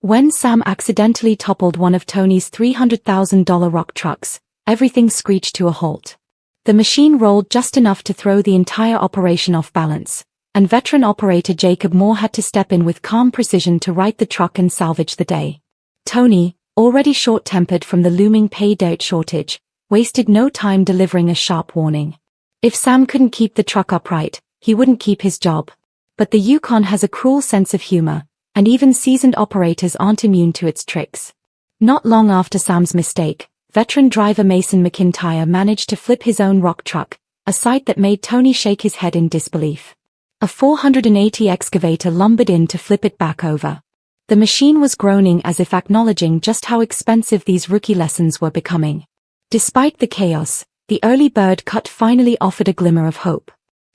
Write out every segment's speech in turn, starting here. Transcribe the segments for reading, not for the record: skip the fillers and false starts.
When Sam accidentally toppled one of Tony's $300,000 rock trucks, everything screeched to a halt. The machine rolled just enough to throw the entire operation off balance, and veteran operator Jacob Moore had to step in with calm precision to right the truck and salvage the day. Tony, already short-tempered from the looming pay dirt shortage, wasted no time delivering a sharp warning. If Sam couldn't keep the truck upright, he wouldn't keep his job. But the Yukon has a cruel sense of humor, and even seasoned operators aren't immune to its tricks. Not long after Sam's mistake, veteran driver Mason McIntyre managed to flip his own rock truck, a sight that made Tony shake his head in disbelief. A 480 excavator lumbered in to flip it back over. The machine was groaning as if acknowledging just how expensive these rookie lessons were becoming. Despite the chaos, the early bird cut finally offered a glimmer of hope.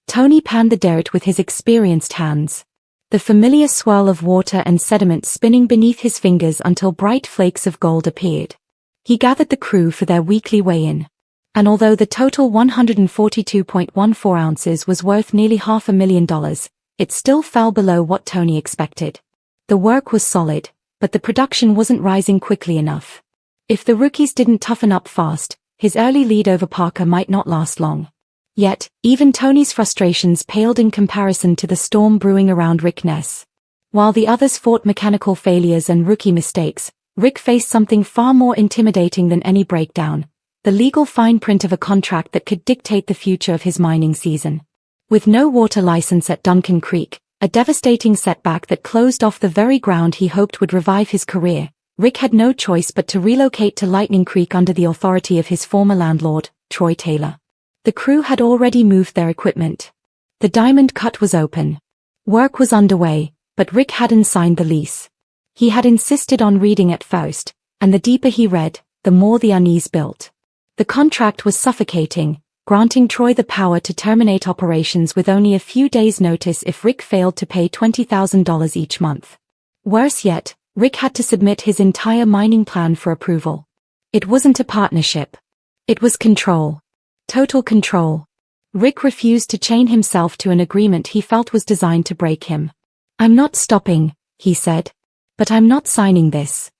Tony panned the dirt with his experienced hands. The familiar swirl of water and sediment spinning beneath his fingers until bright flakes of gold appeared. He gathered the crew for their weekly weigh-in. And although the total 142.14 ounces was worth nearly $500,000, it still fell below what Tony expected. The work was solid, but the production wasn't rising quickly enough. If the rookies didn't toughen up fast, his early lead over Parker might not last long. Yet, even Tony's frustrations paled in comparison to the storm brewing around Rick Ness. While the others fought mechanical failures and rookie mistakes, Rick faced something far more intimidating than any breakdown: the legal fine print of a contract that could dictate the future of his mining season. With no water license at Duncan Creek, a devastating setback that closed off the very ground he hoped would revive his career, Rick had no choice but to relocate to Lightning Creek under the authority of his former landlord, Troy Taylor. The crew had already moved their equipment. The diamond cut was open. Work was underway, but Rick hadn't signed the lease. He had insisted on reading at first, and the deeper he read, the more the unease built. The contract was suffocating, granting Troy the power to terminate operations with only a few days' notice if Rick failed to pay $20,000 each month. Worse yet, Rick had to submit his entire mining plan for approval. It wasn't a partnership. It was control. Total control. Rick refused to chain himself to an agreement he felt was designed to break him. "I'm not stopping," he said. "But I'm not signing this."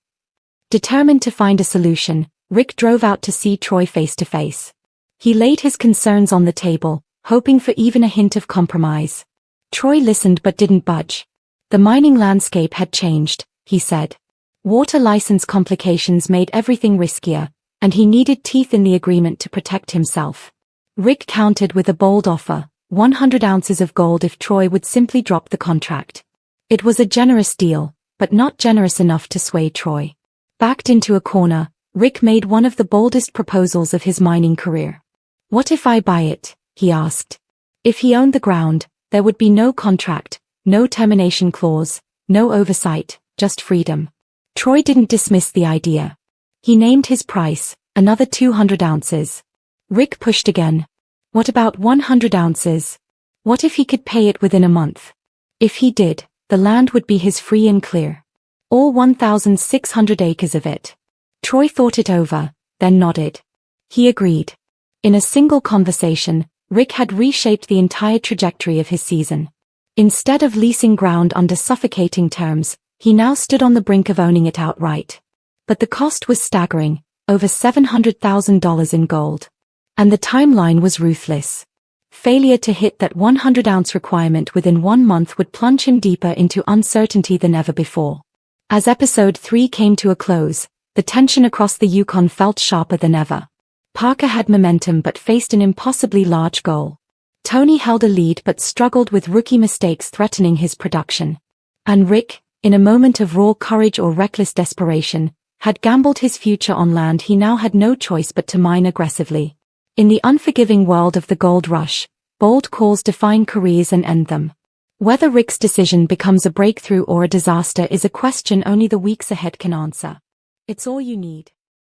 Determined to find a solution, Rick drove out to see Troy face to face. He laid his concerns on the table, hoping for even a hint of compromise. Troy listened but didn't budge. The mining landscape had changed, he said. Water license complications made everything riskier, and he needed teeth in the agreement to protect himself. Rick countered with a bold offer: 100 ounces of gold if Troy would simply drop the contract. It was a generous deal, but not generous enough to sway Troy. Backed into a corner, Rick made one of the boldest proposals of his mining career. "What if I buy it?" he asked. If he owned the ground, there would be no contract, no termination clause, no oversight, just freedom. Troy didn't dismiss the idea. He named his price, another 200 ounces. Rick pushed again. What about 100 ounces? What if he could pay it within a month? If he did, the land would be his free and clear. All 1,600 acres of it. Troy thought it over, then nodded. He agreed. In a single conversation, Rick had reshaped the entire trajectory of his season. Instead of leasing ground under suffocating terms, he now stood on the brink of owning it outright. But the cost was staggering, over $700,000 in gold. And the timeline was ruthless. Failure to hit that 100-ounce requirement within 1 month would plunge him deeper into uncertainty than ever before. As Episode 3 came to a close, the tension across the Yukon felt sharper than ever. Parker had momentum but faced an impossibly large goal. Tony held a lead but struggled with rookie mistakes threatening his production. And Rick, in a moment of raw courage or reckless desperation, had gambled his future on land he now had no choice but to mine aggressively. In the unforgiving world of the gold rush, bold calls define careers and end them. Whether Rick's decision becomes a breakthrough or a disaster is a question only the weeks ahead can answer. It's all you need.